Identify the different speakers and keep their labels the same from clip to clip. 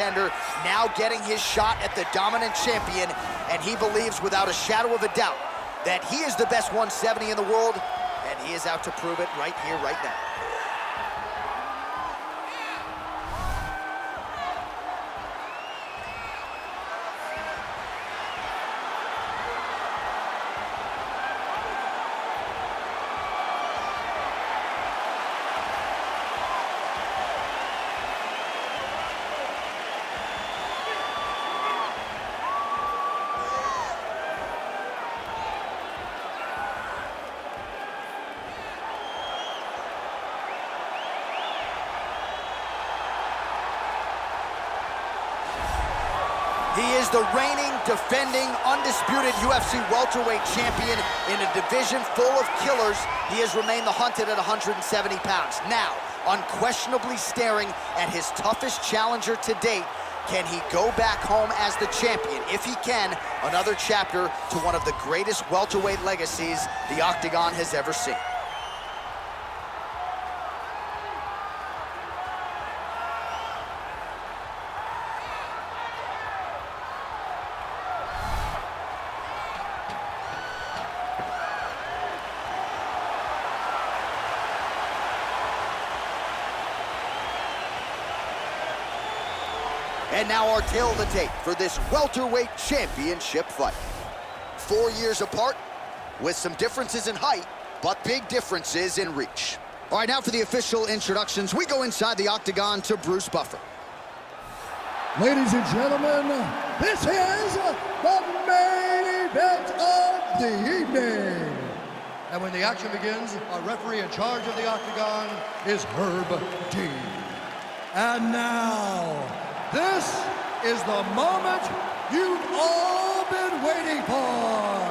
Speaker 1: Now getting his shot at the dominant champion, and he believes without a shadow of a doubt that he is the best 170 in the world, and he is out to prove it right here, right now. He is the reigning, defending, undisputed UFC welterweight champion in a division full of killers. He has remained the hunted at 170 pounds. Now, unquestionably staring at his toughest challenger to date. Can he go back home as the champion? If he can, another chapter to one of the greatest welterweight legacies the Octagon has ever seen. And now our tale of the tape for this welterweight championship fight. 4 years apart, with some differences in height, but big differences in reach. All right, now for the official introductions, we go inside the Octagon to Bruce Buffer.
Speaker 2: Ladies and gentlemen, this is the main event of the evening. And when the action begins, our referee in charge of the Octagon is Herb Dean. And now, this is the moment you've all been waiting for.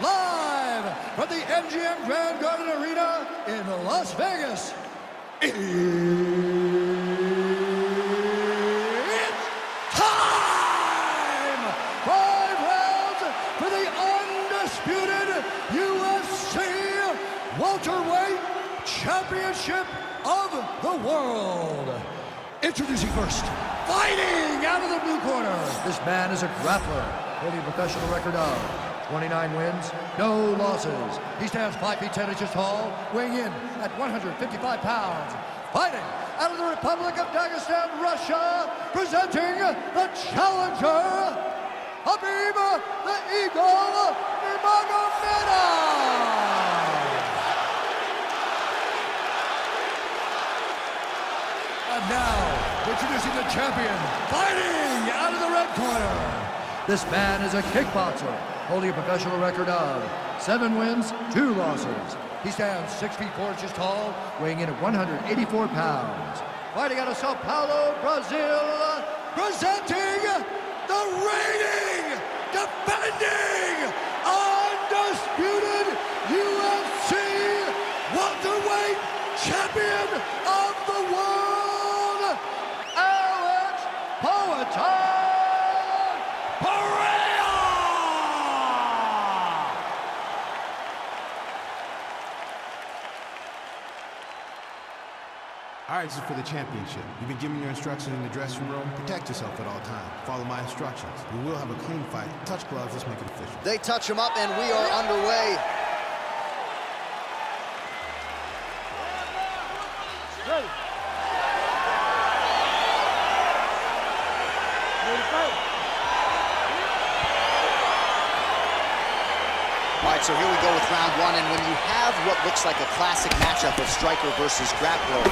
Speaker 2: Live from the MGM Grand Garden Arena in Las Vegas. It's time! 5 rounds for the undisputed UFC welterweight championship of the world. Introducing first, fighting out of the blue corner. This man is a grappler, holding a professional record of 29 wins, no losses. He stands 5 feet 10 inches tall, weighing in at 155 pounds. Fighting out of the Republic of Dagestan, Russia, presenting the challenger, Khabib the Eagle Nurmagomedov. And now, introducing the champion, fighting out of the red corner. This man is a kickboxer, holding a professional record of 7 wins, 2 losses. He stands 6 feet 4 inches tall, weighing in at 184 pounds. Fighting out of Sao Paulo, Brazil, presenting the reigning, defending, undisputed UFC welterweight champion of the world. Pereira!
Speaker 3: All right, this is for the championship. You've been given your instructions in the dressing room. Protect yourself at all times. Follow my instructions. We will have a clean fight. Touch gloves, let's make it official.
Speaker 1: They touch him up, and we are underway.
Speaker 4: Ready.
Speaker 1: All right, so here we go with round 1, and when you have what looks like a classic matchup of striker versus grappler,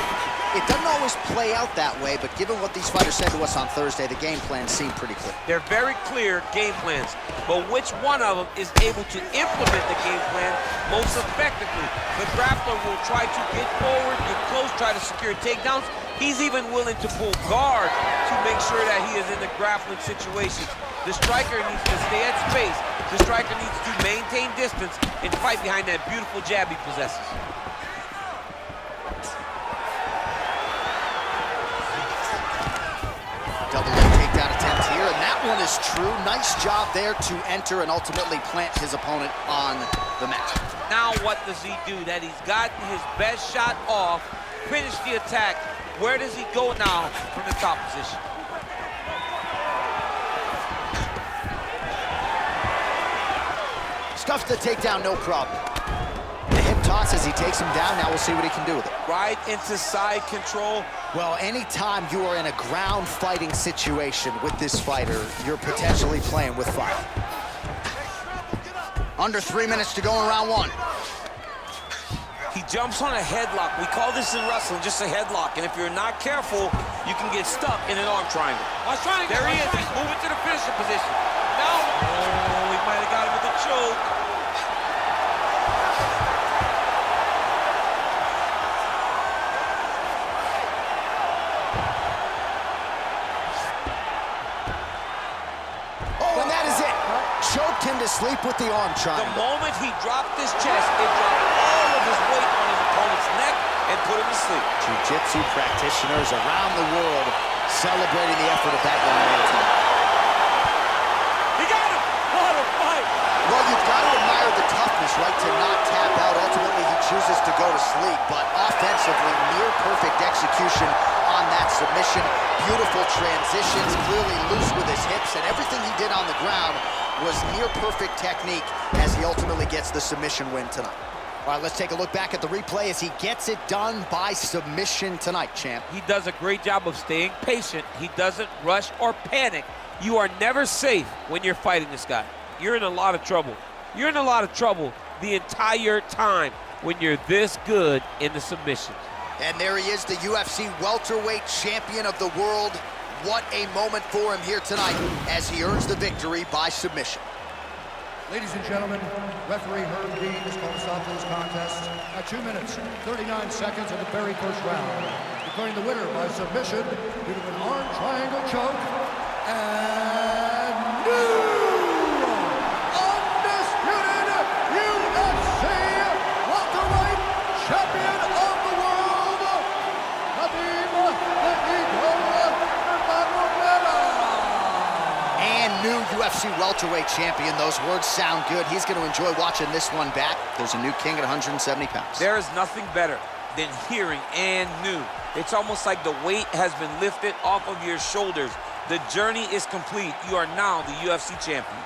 Speaker 1: it doesn't always play out that way, but given what these fighters said to us on Thursday, the game plan seemed pretty clear.
Speaker 5: They're very clear game plans, but which one of them is able to implement the game plan most effectively? The grappler will try to get forward, get close, try to secure takedowns. He's even willing to pull guard to make sure that he is in the grappling situation. The striker needs to stay at space. The striker needs to maintain distance and fight behind that beautiful jab he possesses.
Speaker 1: Double leg takedown attempt here, and that one is true. Nice job there to enter and ultimately plant his opponent on the mat.
Speaker 5: Now what does he do? That he's gotten his best shot off, finish the attack. Where does he go now from the top position?
Speaker 1: Scuffs the takedown, no problem. The hip toss as he takes him down. Now we'll see what he can do with it.
Speaker 5: Right into side control.
Speaker 1: Well, anytime you are in a ground fighting situation with this fighter, you're potentially playing with fire. Under 3 minutes to go in round one.
Speaker 5: He jumps on a headlock. We call this in wrestling just a headlock. And if you're not careful, you can get stuck in an arm triangle. There he is. He's moving to the finishing position. Now, oh, he might have got him with a choke.
Speaker 1: Oh, and that is it. Choked him to sleep with the arm triangle.
Speaker 5: The moment he dropped his chest, it dropped all of his weight on his opponent's neck and put him to sleep.
Speaker 1: Jiu-jitsu practitioners around the world celebrating the effort of that young man tonight.
Speaker 5: He got him! What a fight!
Speaker 1: Well, you've got to admire the toughness, right, to not tap out. Ultimately, he chooses to go to sleep, but offensively, near-perfect execution on that submission. Beautiful transitions, clearly loose with his hips, and everything he did on the ground was near-perfect technique as he ultimately gets the submission win tonight. All right, let's take a look back at the replay as he gets it done by submission tonight, champ.
Speaker 5: He does a great job of staying patient. He doesn't rush or panic. You are never safe when you're fighting this guy. You're in a lot of trouble. You're in a lot of trouble the entire time when you're this good in the submissions.
Speaker 1: And there he is, the UFC welterweight champion of the world. What a moment for him here tonight as he earns the victory by submission.
Speaker 2: Ladies and gentlemen, referee Herb Dean has called a stop to this contest at 2 minutes, 39 seconds of the very first round, declaring the winner by submission due to an arm triangle choke and new undisputed UFC welterweight champion of the world, Khabib Nurmagomedov.
Speaker 1: And new UFC welterweight champion. Those words sound good. He's going to enjoy watching this one back. There's a new king at 170 pounds.
Speaker 5: There is nothing better than hearing "and new." It's almost like the weight has been lifted off of your shoulders. The journey is complete. You are now the UFC champion.